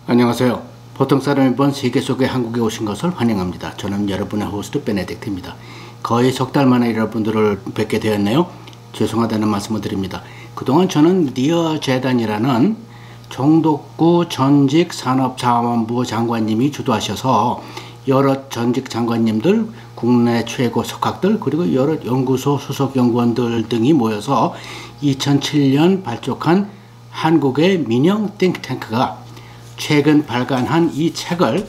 안녕하세요. 보통 사람이 본 세계 속의 한국에 오신 것을 환영합니다. 저는 여러분의 호스트 베네딕트입니다. 거의 석 달 만에 여러분들을 뵙게 되었네요. 죄송하다는 말씀을 드립니다. 그동안 저는 니어 재단이라는 정독구 전직 산업자원부 장관님이 주도하셔서 여러 전직 장관님들, 국내 최고 석학들, 그리고 여러 연구소 수석 연구원들 등이 모여서 2007년 발족한 한국의 민영 띵크탱크가 최근 발간한 이 책을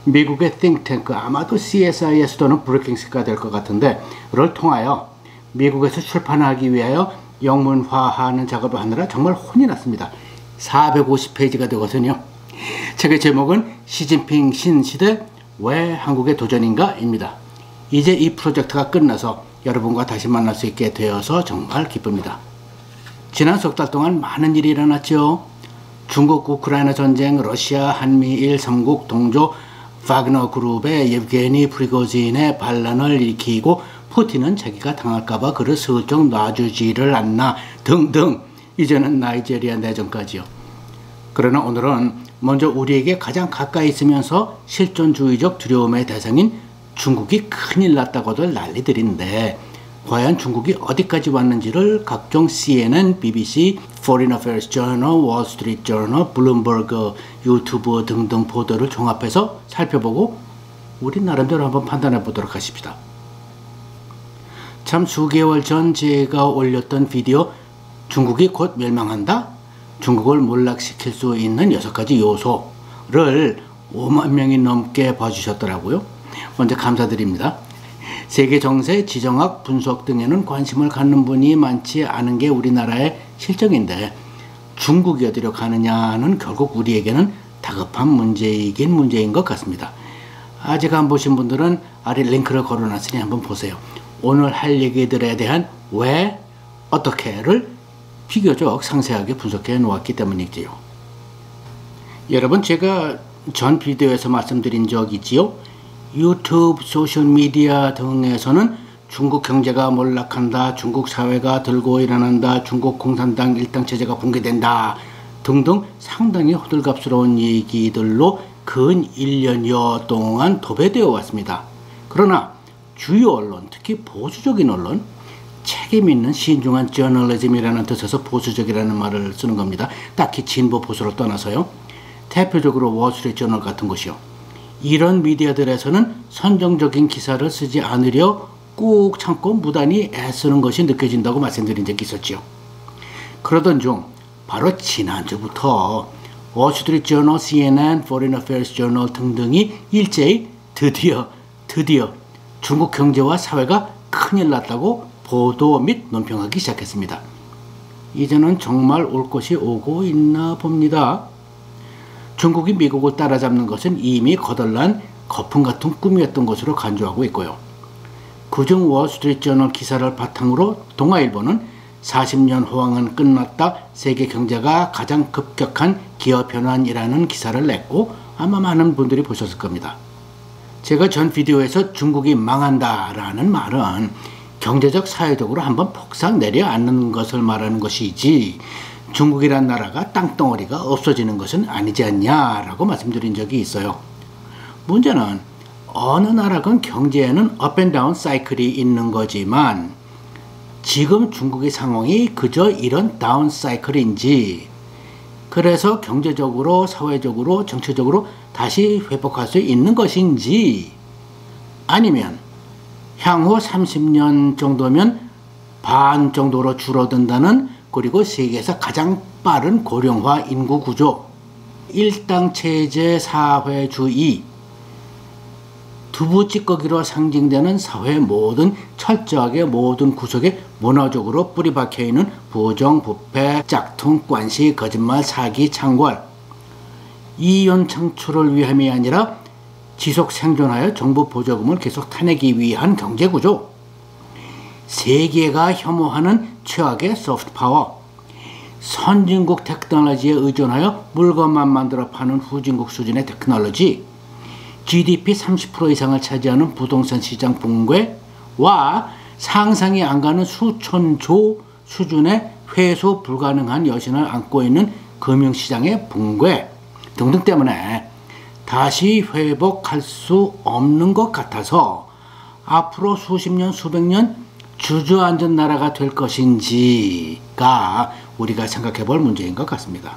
미국의 띵크탱크, 아마도 CSIS 또는 브루킹스가 될 것 같은데 를 통하여 미국에서 출판하기 위하여 영문화하는 작업을 하느라 정말 혼이 났습니다. 450페이지가 되거든요. 책의 제목은 시진핑 신시대 왜 한국의 도전인가 입니다. 이제 이 프로젝트가 끝나서 여러분과 다시 만날 수 있게 되어서 정말 기쁩니다. 지난 석 달 동안 많은 일이 일어났죠. 중국 우크라이나 전쟁, 러시아 한미일 3국 동조, 바그너 그룹의 예브게니 프리고진의 반란을 일으키고 푸틴은 자기가 당할까봐 그를 슬쩍 놔주지를 않나 등등. 이제는 나이지리아 내전까지요. 그러나 오늘은 먼저 우리에게 가장 가까이 있으면서 실존주의적 두려움의 대상인 중국이 큰일 났다고들 난리들인데 과연 중국이 어디까지 왔는지를 각종 CNN, BBC, Foreign Affairs Journal, Wall Street Journal, 블룸버그, 유튜브 등등 보도를 종합해서 살펴보고 우리 나름대로 한번 판단해 보도록 하십시다. 참 수개월 전 제가 올렸던 비디오 중국이 곧 멸망한다? 중국을 몰락시킬 수 있는 6가지 요소를 5만 명이 넘게 봐주셨더라고요. 먼저 감사드립니다. 세계 정세, 지정학, 분석 등에는 관심을 갖는 분이 많지 않은 게 우리나라의 실정인데 중국이 어디로 가느냐는 결국 우리에게는 다급한 문제이긴 문제인 것 같습니다. 아직 안 보신 분들은 아래 링크를 걸어놨으니 한번 보세요. 오늘 할 얘기들에 대한 왜, 어떻게를 비교적 상세하게 분석해 놓았기 때문이지요. 여러분, 제가 전 비디오에서 말씀드린 적 있지요. 유튜브, 소셜미디어 등에서는 중국 경제가 몰락한다, 중국 사회가 들고 일어난다, 중국 공산당 일당체제가 붕괴된다 등등 상당히 호들갑스러운 얘기들로 근 1년여 동안 도배되어 왔습니다. 그러나 주요 언론, 특히 보수적인 언론, 책임있는 신중한 저널리즘이라는 뜻에서 보수적이라는 말을 쓰는 겁니다. 딱히 진보 보수를 떠나서요. 대표적으로 월스트리트저널 같은 것이요. 이런 미디어들에서는 선정적인 기사를 쓰지 않으려 꾹 참고 무단히 애쓰는 것이 느껴진다고 말씀드린 적이 있었지요. 그러던 중 바로 지난주부터 월스트리트저널, CNN, Foreign Affairs Journal 등등이 일제히 드디어 중국 경제와 사회가 큰일 났다고 보도 및 논평하기 시작했습니다. 이제는 정말 올 것이 오고 있나 봅니다. 중국이 미국을 따라잡는 것은 이미 거덜난 거품 같은 꿈이었던 것으로 간주하고 있고요. 그중 월스트리트저널 기사를 바탕으로 동아일보는 40년 호황은 끝났다, 세계 경제가 가장 급격한 기업 현안이라는 기사를 냈고 아마 많은 분들이 보셨을 겁니다. 제가 전 비디오에서 중국이 망한다라는 말은 경제적, 사회적으로 한번 폭삭 내려앉는 것을 말하는 것이지 중국이란 나라가 땅덩어리가 없어지는 것은 아니지 않냐라고 말씀드린 적이 있어요. 문제는 어느 나라건 경제에는 업앤다운 사이클이 있는 거지만 지금 중국의 상황이 그저 이런 다운 사이클인지, 그래서 경제적으로, 사회적으로, 정치적으로 다시 회복할 수 있는 것인지, 아니면 향후 30년 정도면 반 정도로 줄어든다는, 그리고 세계에서 가장 빠른 고령화 인구 구조, 일당체제 사회주의, 두부 찌꺼기로 상징되는 사회의 모든 철저하게 모든 구석에 문화적으로 뿌리 박혀있는 부정, 부패, 짝퉁, 관시, 거짓말, 사기, 창궐, 이윤 창출을 위함이 아니라 지속 생존하여 정부 보조금을 계속 타내기 위한 경제구조, 세계가 혐오하는 최악의 소프트파워, 선진국 테크놀로지에 의존하여 물건만 만들어 파는 후진국 수준의 테크놀로지, GDP 30% 이상을 차지하는 부동산 시장 붕괴와 상상이 안 가는 수천조 수준의 회수 불가능한 여신을 안고 있는 금융시장의 붕괴 등등 때문에 다시 회복할 수 없는 것 같아서 앞으로 수십 년, 수백 년 주저앉은 나라가 될 것인지가 우리가 생각해 볼 문제인 것 같습니다.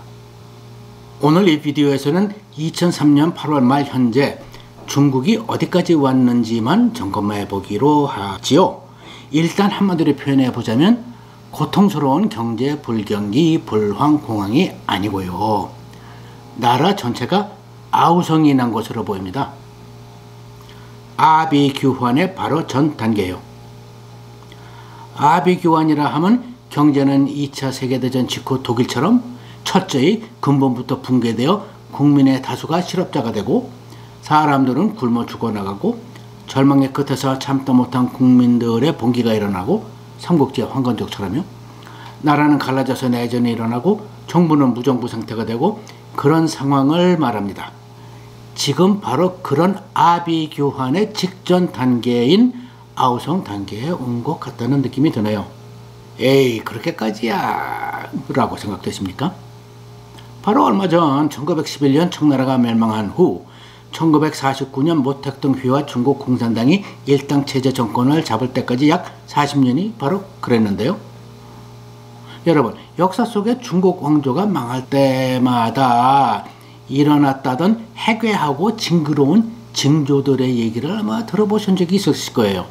오늘 이 비디오에서는 2003년 8월 말 현재 중국이 어디까지 왔는지만 점검해 보기로 하지요. 일단 한마디로 표현해 보자면 고통스러운 경제 불경기, 불황, 공황이 아니고요. 나라 전체가 아우성이 난 것으로 보입니다. 아비규환의 바로 전 단계예요. 아비규환이라 하면 경제는 2차 세계대전 직후 독일처럼 철저히 근본부터 붕괴되어 국민의 다수가 실업자가 되고 사람들은 굶어 죽어나가고 절망의 끝에서 참다 못한 국민들의 봉기가 일어나고 삼국지 황건적처럼요. 나라는 갈라져서 내전이 일어나고 정부는 무정부 상태가 되고 그런 상황을 말합니다. 지금 바로 그런 아비규환의 직전 단계인 아우성 단계에 온 것 같다는 느낌이 드네요. 에이, 그렇게까지야 라고 생각되십니까? 바로 얼마 전 1911년 청나라가 멸망한 후 1949년 모택동휘와 중국 공산당이 일당 체제 정권을 잡을 때까지 약 40년이 바로 그랬는데요. 여러분, 역사 속에 중국 왕조가 망할 때마다 일어났다던 해괴하고 징그러운 징조들의 얘기를 아마 들어보신 적이 있으실 거예요.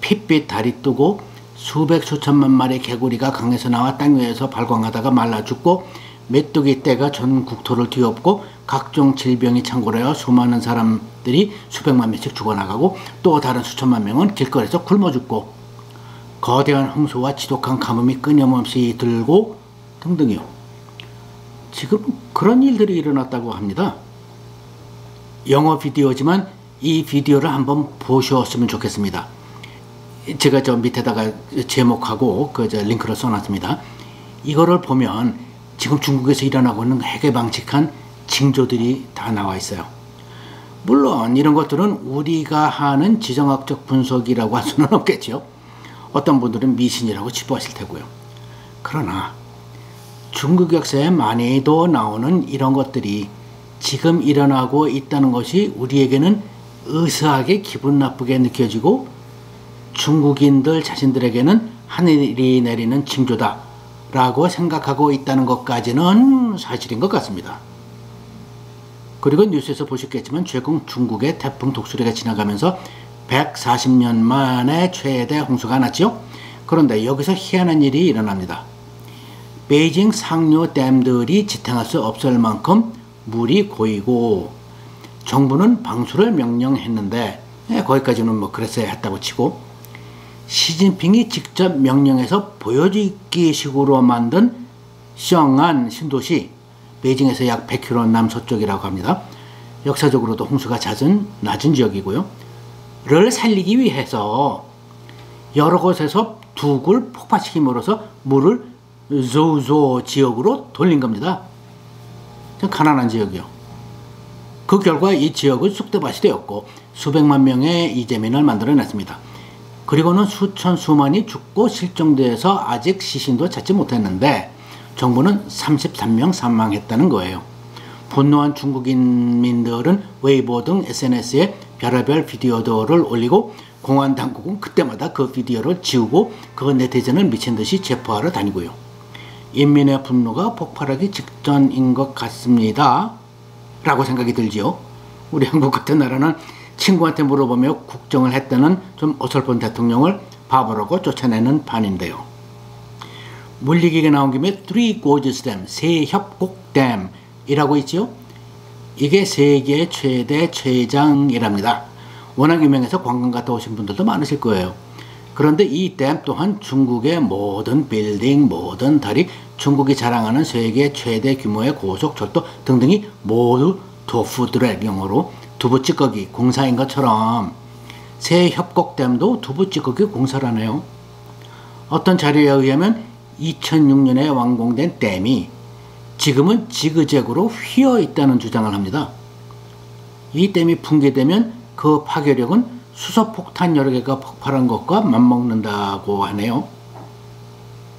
핏빛 달이 뜨고 수백 수천만 마리 개구리가 강에서 나와 땅 위에서 발광하다가 말라 죽고 메뚜기 떼가 전 국토를 뒤엎고 각종 질병이 창궐하여 수많은 사람들이 수백만 명씩 죽어나가고 또 다른 수천만 명은 길거리에서 굶어 죽고 거대한 홍수와 지독한 가뭄이 끊임없이 들고 등등이요. 지금 그런 일들이 일어났다고 합니다. 영어 비디오지만 이 비디오를 한번 보셨으면 좋겠습니다. 제가 저 밑에다가 제목하고 링크를 써놨습니다. 이거를 보면 지금 중국에서 일어나고 있는 해괴방칙한 징조들이 다 나와 있어요. 물론 이런 것들은 우리가 하는 지정학적 분석이라고 할 수는 없겠죠. 어떤 분들은 미신이라고 치부하실 테고요. 그러나 중국 역사에 많이도 나오는 이런 것들이 지금 일어나고 있다는 것이 우리에게는 의아하게 기분 나쁘게 느껴지고 중국인들 자신들에게는 하늘이 내리는 징조다 라고 생각하고 있다는 것까지는 사실인 것 같습니다. 그리고 뉴스에서 보셨겠지만 최근 중국의 태풍 독수리가 지나가면서 140년 만에 최대 홍수가 났죠. 그런데 여기서 희한한 일이 일어납니다. 베이징 상류 댐들이 지탱할 수 없을 만큼 물이 고이고 정부는 방수를 명령했는데 거기까지는 뭐 그랬어야 했다고 치고 시진핑이 직접 명령해서 보여주기 식으로 만든 시엉안 신도시, 베이징에서 약 100km 남서쪽이라고 합니다. 역사적으로도 홍수가 낮은 지역이고요. 를 살리기 위해서 여러 곳에서 둑을 폭파시킴으로써 물을 조조 지역으로 돌린 겁니다. 가난한 지역이요. 그 결과 이 지역은 쑥대밭이 되었고 수백만 명의 이재민을 만들어냈습니다. 그리고는 수만이 죽고 실종돼서 아직 시신도 찾지 못했는데 정부는 33명 사망했다는 거예요. 분노한 중국인민들은 웨이보 등 SNS에 별의별 비디오들을 올리고 공안 당국은 그때마다 그 비디오를 지우고 그 네티즌을 미친 듯이 체포하러 다니고요. 인민의 분노가 폭발하기 직전인 것 같습니다. 라고 생각이 들지요. 우리 한국 같은 나라는 친구한테 물어보며 국정을 했다는 좀 어설픈 대통령을 바보라고 쫓아내는 판인데요. 물리기가 나온 김에 Three Gorges Dam, 세 협곡댐이라고 있죠. 이게 세계 최대 최장이랍니다. 워낙 유명해서 관광 갔다 오신 분들도 많으실 거예요. 그런데 이 댐 또한 중국의 모든 빌딩, 모든 다리, 중국이 자랑하는 세계 최대 규모의 고속철도 등등이 모두 도프드랙, 영어로 두부찌꺼기 공사인 것처럼 새 협곡댐도 두부찌꺼기 공사라네요. 어떤 자료에 의하면 2006년에 완공된 댐이 지금은 지그재그로 휘어 있다는 주장을 합니다. 이 댐이 붕괴되면 그 파괴력은 수소폭탄 여러 개가 폭발한 것과 맞먹는다고 하네요.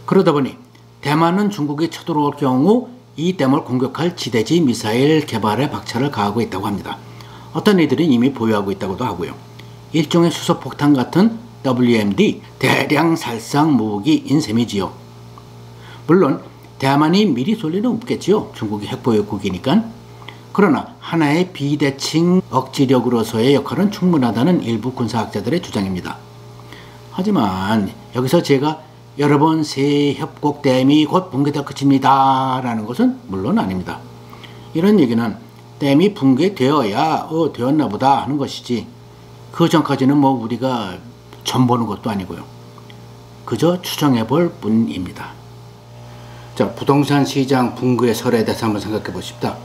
그러다 보니 대만은 중국이 쳐들어올 경우 이 댐을 공격할 지대지 미사일 개발에 박차를 가하고 있다고 합니다. 어떤 이들은 이미 보유하고 있다고도 하고요. 일종의 수소폭탄 같은 WMD 대량 살상 무기인 셈이지요. 물론 대만이 미리 쏠 리는 없겠지요. 중국이 핵보유국이니까. 그러나 하나의 비대칭 억지력으로서의 역할은 충분하다는 일부 군사학자들의 주장입니다. 하지만 여기서 제가 여러 번 새 협곡댐이 곧 붕괴될 것입니다 라는 것은 물론 아닙니다. 이런 얘기는 댐이 붕괴되어야 되었나 보다 하는 것이지, 그 전까지는 뭐 우리가 전 보는 것도 아니고요. 그저 추정해 볼 뿐입니다. 자, 부동산 시장 붕괴의 설에 대해서 한번 생각해 보십시다.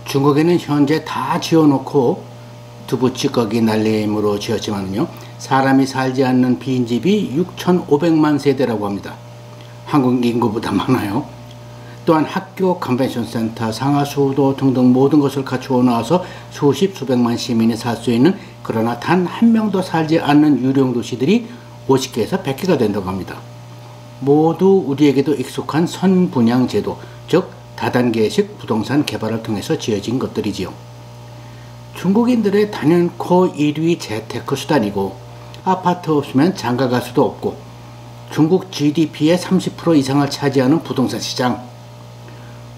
중국에는 현재 다 지어놓고 두부찌꺼기 날림으로 지었지만요, 사람이 살지 않는 빈집이 6,500만 세대라고 합니다. 한국 인구보다 많아요. 또한 학교, 컨벤션 센터, 상하수도 등등 모든 것을 갖추어 나와서 수십 수백만 시민이 살 수 있는, 그러나 단 한 명도 살지 않는 유령 도시들이 50개에서 100개가 된다고 합니다. 모두 우리에게도 익숙한 선분양 제도, 즉 다단계식 부동산 개발을 통해서 지어진 것들이지요. 중국인들의 단연코 1위 재테크 수단이고, 아파트 없으면 장가갈 수도 없고, 중국 GDP의 30% 이상을 차지하는 부동산 시장,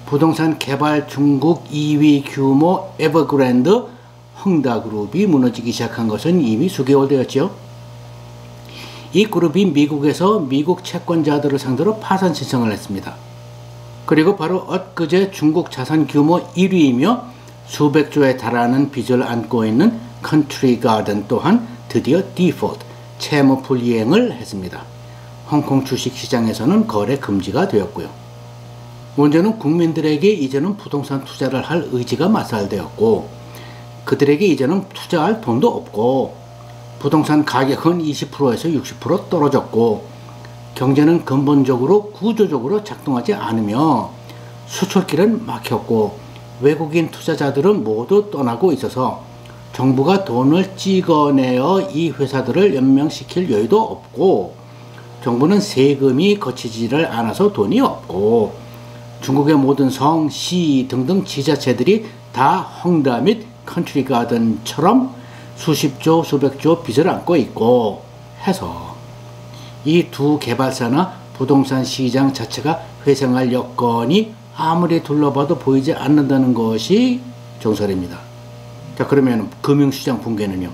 부동산 개발 중국 2위 규모 에버그랜드 헝다그룹이 무너지기 시작한 것은 이미 수개월 되었지요. 이 그룹이 미국에서 미국 채권자들을 상대로 파산 신청을 했습니다. 그리고 바로 엊그제 중국 자산 규모 1위이며 수백조에 달하는 빚을 안고 있는 컨트리 가든 또한 드디어 디폴트, 채무 불이행을 했습니다. 홍콩 주식시장에서는 거래 금지가 되었고요. 문제는 국민들에게 이제는 부동산 투자를 할 의지가 마살되었고, 그들에게 이제는 투자할 돈도 없고, 부동산 가격은 20%에서 60% 떨어졌고, 경제는 근본적으로 구조적으로 작동하지 않으며 수출길은 막혔고, 외국인 투자자들은 모두 떠나고 있어서 정부가 돈을 찍어내어 이 회사들을 연명시킬 여유도 없고, 정부는 세금이 거치지를 않아서 돈이 없고, 중국의 모든 성, 시 등등 지자체들이 다 헝다 및 컨트리 가든처럼 수십조, 수백조 빚을 안고 있고 해서 이 두 개발사나 부동산 시장 자체가 회생할 여건이 아무리 둘러봐도 보이지 않는다는 것이 정설입니다. 자, 그러면 금융시장 붕괴는요?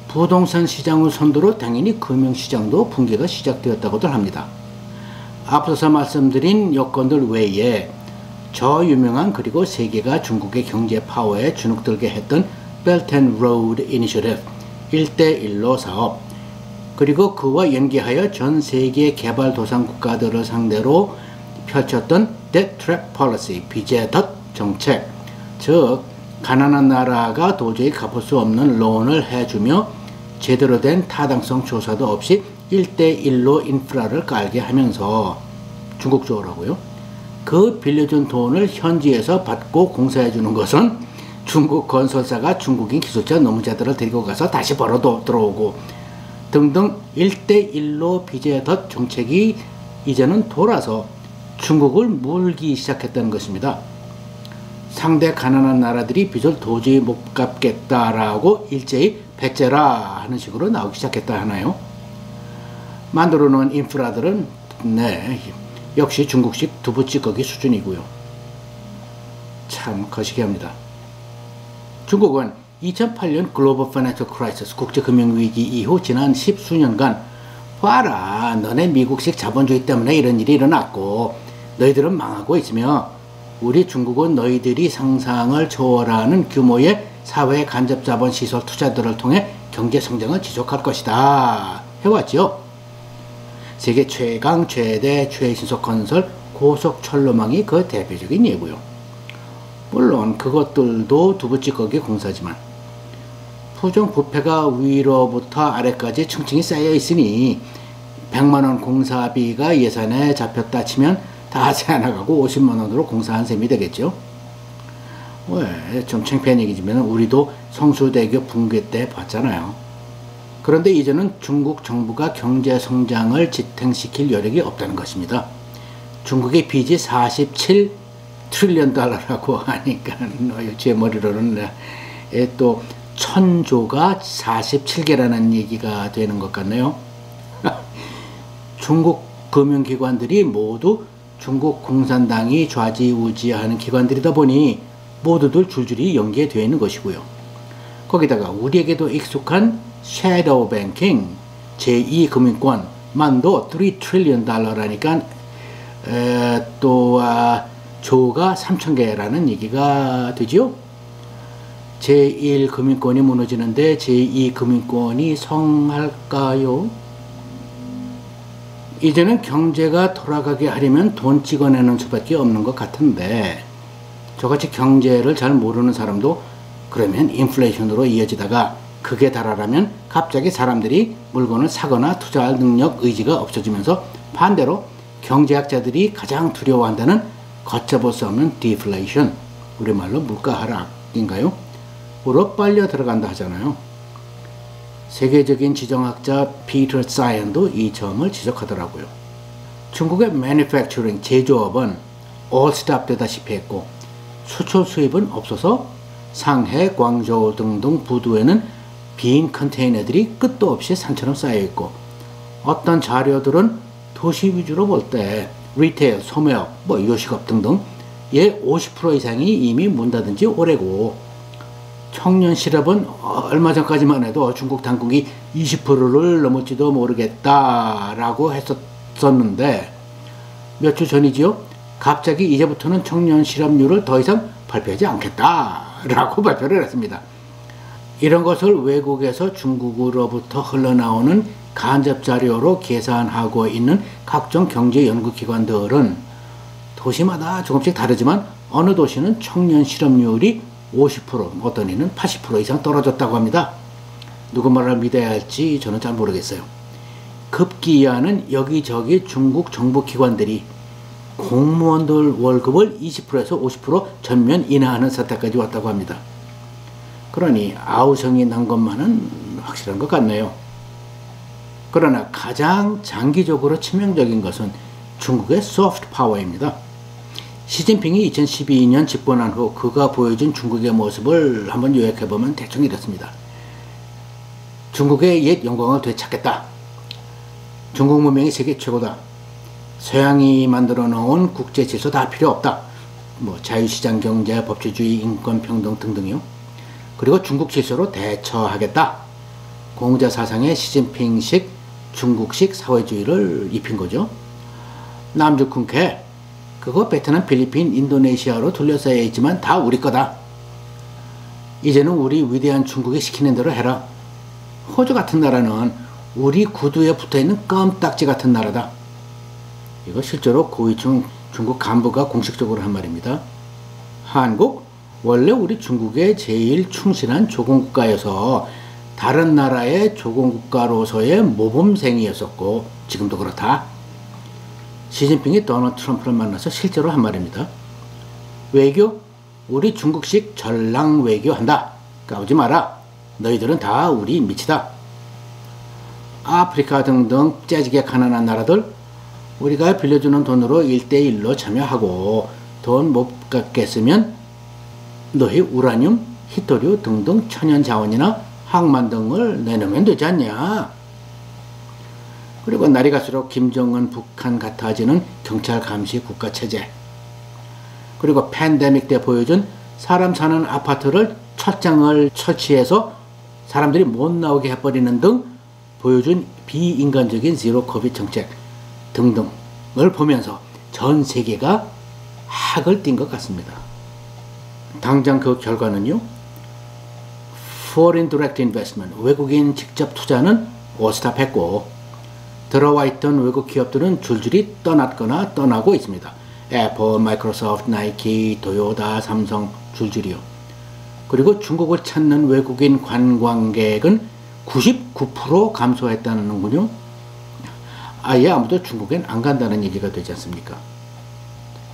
부동산 시장을 선두로 당연히 금융시장도 붕괴가 시작되었다고들 합니다. 앞서서 말씀드린 여건들 외에 저 유명한, 그리고 세계가 중국의 경제 파워에 주눅들게 했던 Belt and Road Initiative 1대1로 사업, 그리고 그와 연계하여 전 세계 개발도상 국가들을 상대로 펼쳤던 Debt Trap Policy, 빚의 덫 정책, 즉 가난한 나라가 도저히 갚을 수 없는 론을 해주며 제대로 된 타당성 조사도 없이 1대1로 인프라를 깔게 하면서, 중국 쪽으로고요, 그 빌려준 돈을 현지에서 받고 공사해주는 것은 중국 건설사가 중국인 기술자 노무자들을 데리고 가서 다시 벌어 들어오고 등등 1대1로 빚의 덫 정책이 이제는 돌아서 중국을 물기 시작했다는 것입니다. 상대 가난한 나라들이 빚을 도저히 못 갚겠다라고 일제히 배째라 하는 식으로 나오기 시작했다 하나요? 만들어 놓은 인프라들은 역시 중국식 두부찌꺼기 수준이고요. 참 거시기합니다. 중국은 2008년 글로벌 파이낸셜 크라이시스, 국제금융위기 이후 지난 10수년간 봐라, 너네 미국식 자본주의 때문에 이런 일이 일어났고 너희들은 망하고 있으며 우리 중국은 너희들이 상상을 초월하는 규모의 사회 간접 자본 시설 투자들을 통해 경제 성장을 지속할 것이다 해왔죠. 세계 최강 최대 최신속 건설 고속 철로망이 그 대표적인 예고요. 물론 그것들도 두부찌꺼기 공사지만 부정부패가 위로부터 아래까지 층층이 쌓여 있으니 100만원 공사비가 예산에 잡혔다 치면 다 새나가고 50만원으로 공사한 셈이 되겠죠. 왜 좀 창피한 얘기지만 우리도 성수대교 붕괴 때 봤잖아요. 그런데 이제는 중국 정부가 경제 성장을 지탱시킬 여력이 없다는 것입니다. 중국의 빚이 47 트릴리언 달러라고 하니까 제 머리로는 또 1000조가 47개라는 얘기가 되는 것 같네요. 중국 금융기관들이 모두 중국 공산당이 좌지우지하는 기관들이다 보니 모두들 줄줄이 연계되어 있는 것이고요. 거기다가 우리에게도 익숙한 섀도우 뱅킹, 제2금융권만도 3 트릴리언 달러라니까 조가 3000개라는 얘기가 되지요. 제1금융권이 무너지는데 제2금융권이 성할까요? 이제는 경제가 돌아가게 하려면 돈 찍어내는 수밖에 없는 것 같은데, 저같이 경제를 잘 모르는 사람도 그러면 인플레이션으로 이어지다가 극에 달하려면 갑자기 사람들이 물건을 사거나 투자할 능력, 의지가 없어지면서 반대로 경제학자들이 가장 두려워한다는 걷잡을 수 없는 디플레이션, 우리말로 물가 하락인가요? 으로 빨려 들어간다 하잖아요. 세계적인 지정학자 피터 사이언도 이 점을 지적하더라고요. 중국의 매니팩처링, 제조업은 all-stop 되다시피 했고 수출 수입은 없어서 상해, 광저우 등등 부두에는 빈 컨테이너들이 끝도 없이 산처럼 쌓여있고, 어떤 자료들은 도시 위주로 볼 때 리테일, 소매업, 요식업 등등 의 50% 이상이 이미 문 닫은 지 오래고, 청년 실업은 얼마 전까지만 해도 중국 당국이 20%를 넘을지도 모르겠다라고 했었는데, 몇 주 전이지요. 갑자기 이제부터는 청년 실업률을 더 이상 발표하지 않겠다라고 발표를 했습니다. 이런 것을 외국에서 중국으로부터 흘러나오는 간접 자료로 계산하고 있는 각종 경제 연구기관들은 도시마다 조금씩 다르지만 어느 도시는 청년 실업률이 50%, 어떤 이는 80% 이상 떨어졌다고 합니다. 누구 말을 믿어야 할지 저는 잘 모르겠어요. 급기야는 여기저기 중국 정부기관들이 공무원들 월급을 20%에서 50% 전면 인하하는 사태까지 왔다고 합니다. 그러니 아우성이 난 것만은 확실한 것 같네요. 그러나 가장 장기적으로 치명적인 것은 중국의 소프트 파워입니다. 시진핑이 2012년 집권한 후 그가 보여준 중국의 모습을 한번 요약해보면 대충 이렇습니다. 중국의 옛 영광을 되찾겠다. 중국 문명이 세계 최고다. 서양이 만들어 놓은 국제 질서 다 필요 없다. 자유시장 경제, 법치주의, 인권평등 등등이요. 그리고 중국 질서로 대처하겠다. 공자 사상의 시진핑식, 중국식 사회주의를 입힌 거죠. 남주쿵케, 그거 베트남, 필리핀, 인도네시아로 둘러싸여 있지만 다 우리 거다. 이제는 우리 위대한 중국이 시키는 대로 해라. 호주 같은 나라는 우리 구두에 붙어있는 껌딱지 같은 나라다. 이거 실제로 고위층 중국 간부가 공식적으로 한 말입니다. 한국, 원래 우리 중국의 제일 충실한 조공국가여서 다른 나라의 조공국가로서의 모범생이었었고 지금도 그렇다. 시진핑이 도널드 트럼프를 만나서 실제로 한 말입니다. 외교, 우리 중국식 전랑 외교 한다. 까부지 마라. 너희들은 다 우리 밑이다. 아프리카 등등 째지게 가난한 나라들, 우리가 빌려주는 돈으로 1대1로 참여하고 돈 못 갚겠으면 너희 우라늄, 히토류 등등 천연 자원이나 항만 등을 내놓으면 되지 않냐. 그리고 날이 갈수록 김정은 북한 같아지는 경찰 감시 국가 체제, 그리고 팬데믹 때 보여준 사람 사는 아파트를 철장을 설치해서 사람들이 못 나오게 해버리는 등 보여준 비인간적인 제로 코비드 정책 등등을 보면서 전 세계가 학을 띈 것 같습니다. 당장 그 결과는요, Foreign Direct Investment, 외국인 직접 투자는 오스탑했고 들어와 있던 외국 기업들은 줄줄이 떠났거나 떠나고 있습니다. 애플, 마이크로소프트, 나이키, 토요타, 삼성 줄줄이요. 그리고 중국을 찾는 외국인 관광객은 99% 감소했다는군요. 아예 아무도 중국엔 안 간다는 얘기가 되지 않습니까?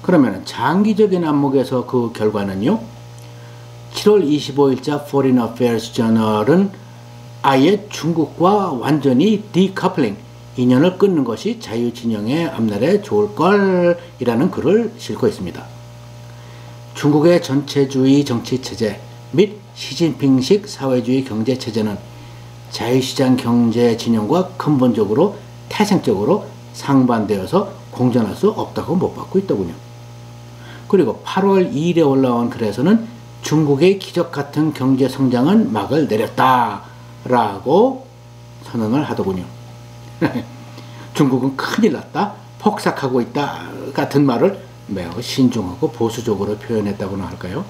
그러면 장기적인 안목에서 그 결과는요, 7월 25일자 Foreign Affairs 저널은 아예 중국과 완전히 디커플링, 인연을 끊는 것이 자유진영의 앞날에 좋을 걸 이라는 글을 싣고 있습니다. 중국의 전체주의 정치체제 및 시진핑식 사회주의 경제체제는 자유시장 경제 진영과 근본적으로 태생적으로 상반되어서 공존할 수 없다고 못 받고 있더군요. 그리고 8월 2일에 올라온 글에서는 중국의 기적같은 경제성장은 막을 내렸다라고 선언을 하더군요. 중국은 큰일 났다, 폭삭하고 있다 같은 말을 매우 신중하고 보수적으로 표현했다고나 할까요?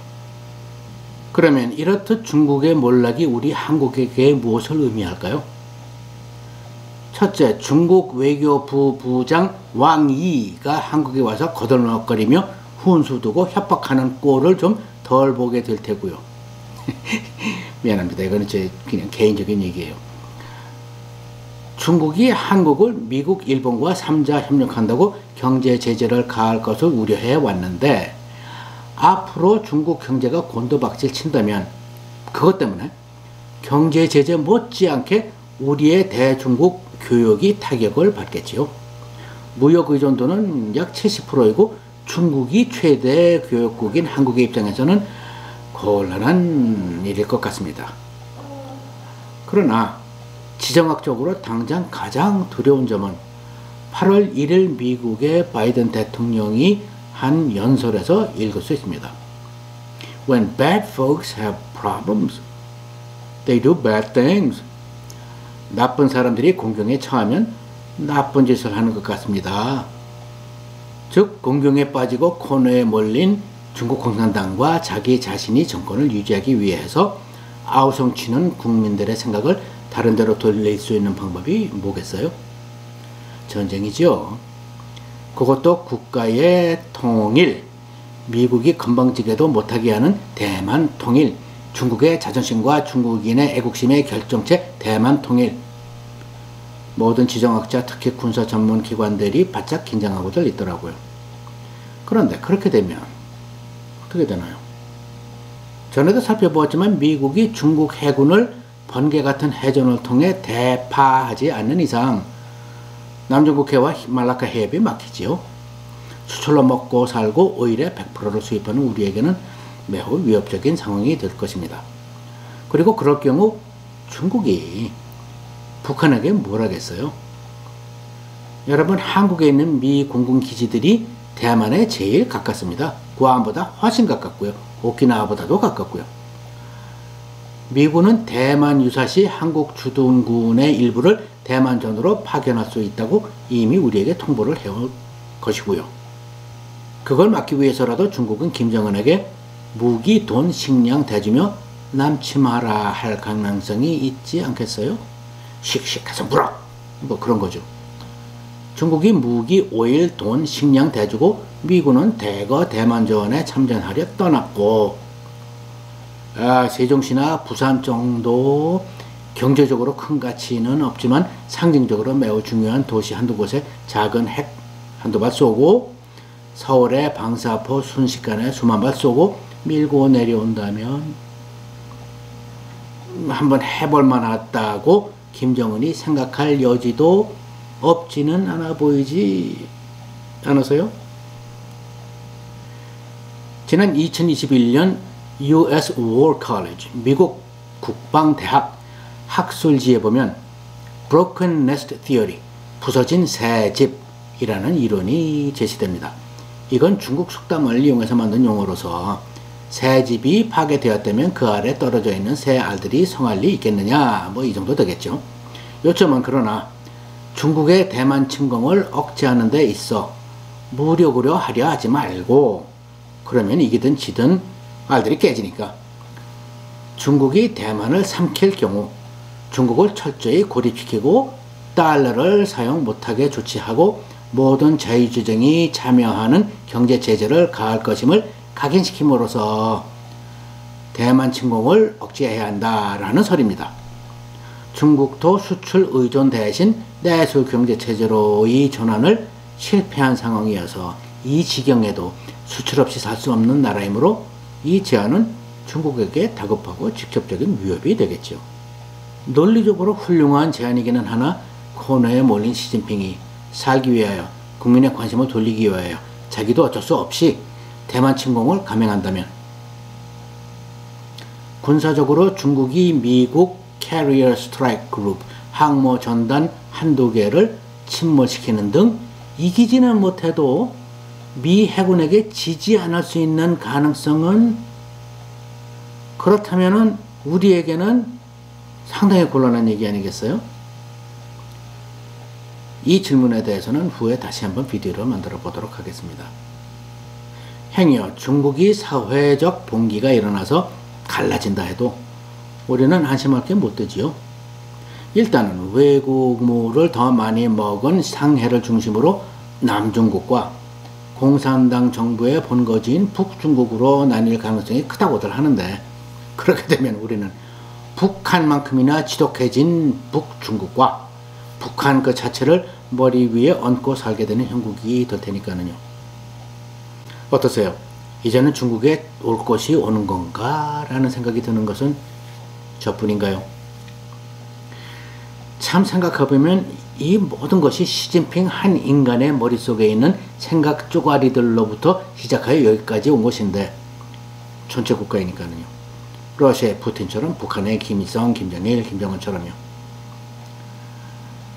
그러면 이렇듯 중국의 몰락이 우리 한국에게 무엇을 의미할까요? 첫째, 중국 외교부 부장 왕이가 한국에 와서 거들먹거리며 훈수 두고 협박하는 꼴을 좀 덜 보게 될 테고요. 미안합니다. 이거는 제 그냥 개인적인 얘기예요. 중국이 한국을 미국, 일본과 3자 협력한다고 경제 제재를 가할 것을 우려해 왔는데, 앞으로 중국 경제가 곤두박질 친다면 그것 때문에 경제 제재 못지않게 우리의 대중국 교역이 타격을 받겠지요. 무역 의존도는 약 70%이고 중국이 최대 교역국인 한국의 입장에서는 곤란한 일일 것 같습니다. 그러나 지정학적으로 당장 가장 두려운 점은 8월 1일 미국의 바이든 대통령이 한 연설에서 읽을 수 있습니다. When bad folks have problems, they do bad things. 나쁜 사람들이 공경에 처하면 나쁜 짓을 하는 것 같습니다. 즉, 공경에 빠지고 코너에 몰린 중국 공산당과 자기 자신이 정권을 유지하기 위해서 아우성치는 국민들의 생각을 다른 데로 돌릴 수 있는 방법이 뭐겠어요? 전쟁이죠. 그것도 국가의 통일, 미국이 건방지게도 못하게 하는 대만 통일, 중국의 자존심과 중국인의 애국심의 결정체 대만 통일. 모든 지정학자, 특히 군사 전문 기관들이 바짝 긴장하고들 있더라고요. 그런데 그렇게 되면 어떻게 되나요? 전에도 살펴보았지만 미국이 중국 해군을 번개 같은 해전을 통해 대파하지 않는 이상 남중국해와 말라카 해협이 막히지요. 수출로 먹고 살고 오일의 100%를 수입하는 우리에게는 매우 위협적인 상황이 될 것입니다. 그리고 그럴 경우 중국이 북한에게 뭘 하겠어요? 여러분, 한국에 있는 미 공군기지들이 대만에 제일 가깝습니다. 구암보다 훨씬 가깝고요. 오키나와보다도 가깝고요. 미군은 대만 유사시 한국 주둔군의 일부를 대만전으로 파견할 수 있다고 이미 우리에게 통보를 해올 것이고요. 그걸 막기 위해서라도 중국은 김정은에게 무기, 돈, 식량 대주며 남침하라 할 가능성이 있지 않겠어요? 씩씩해서 물어! 뭐 그런 거죠. 중국이 무기, 오일, 돈, 식량 대주고 미군은 대거 대만전에 참전하려 떠났고, 세종시나 부산 정도 경제적으로 큰 가치는 없지만 상징적으로 매우 중요한 도시 한두 곳에 작은 핵 한두 발 쏘고, 서울에 방사포 순식간에 수만 발 쏘고 밀고 내려온다면 한번 해볼 만하다고 김정은이 생각할 여지도 없지는 않아 보이지 않으세요? 지난 2021년 US War College, 미국 국방대학 학술지에 보면 Broken Nest Theory, 부서진 새집이라는 이론이 제시됩니다. 이건 중국 속담을 이용해서 만든 용어로서 새집이 파괴되었다면 그 아래 떨어져 있는 새 알들이 성할 리 있겠느냐, 뭐 이 정도 되겠죠. 요점은 그러나 중국의 대만 침공을 억제하는 데 있어 무력으로 하려 하지 말고, 그러면 이기든 지든 알들이 깨지니까 중국이 대만을 삼킬 경우 중국을 철저히 고립시키고 달러를 사용 못하게 조치하고 모든 자유주정이 참여하는 경제 제재를 가할 것임을 각인시킴으로써 대만 침공을 억제해야 한다라는 설입니다. 중국도 수출 의존 대신 내수 경제 체제로의 전환을 실패한 상황이어서 이 지경에도 수출 없이 살 수 없는 나라이므로 이 제안은 중국에게 다급하고 직접적인 위협이 되겠죠. 논리적으로 훌륭한 제안이기는 하나 코너에 몰린 시진핑이 살기 위하여, 국민의 관심을 돌리기 위하여 자기도 어쩔 수 없이 대만 침공을 감행한다면 군사적으로 중국이 미국 캐리어 스트라이크 그룹 항모 전단 한두 개를 침몰시키는 등 이기지는 못해도 미 해군에게 지지 않을 수 있는 가능성은, 그렇다면은 우리에게는 상당히 곤란한 얘기 아니겠어요? 이 질문에 대해서는 후에 다시 한번 비디오를 만들어 보도록 하겠습니다. 행여 중국이 사회적 봉기가 일어나서 갈라진다 해도 우리는 안심할 게 못 되지요. 일단은 외국물을 더 많이 먹은 상해를 중심으로 남중국과 공산당 정부의 본거지인 북중국으로 나뉠 가능성이 크다고들 하는데, 그렇게 되면 우리는 북한만큼이나 지독해진 북중국과 북한 그 자체를 머리 위에 얹고 살게 되는 형국이 될 테니까는요. 어떠세요? 이제는 중국에 올 것이 오는 건가? 라는 생각이 드는 것은 저뿐인가요? 참 생각해보면 이 모든 것이 시진핑 한 인간의 머릿속에 있는 생각 쪼가리들로부터 시작하여 여기까지 온 것인데, 전체 국가이니까는요. 러시아의 푸틴처럼, 북한의 김일성, 김정일, 김정은처럼요.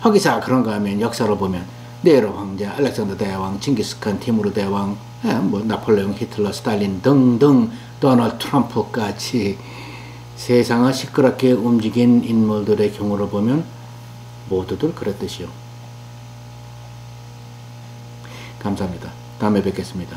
거기서 그런가 하면 역사를 보면 네로 황제, 알렉산더 대왕, 징기스칸, 티무르 대왕, 나폴레옹, 히틀러, 스탈린 등등 도널드 트럼프까지 세상을 시끄럽게 움직인 인물들의 경우를 보면 모두들 그랬듯이요. 감사합니다. 다음에 뵙겠습니다.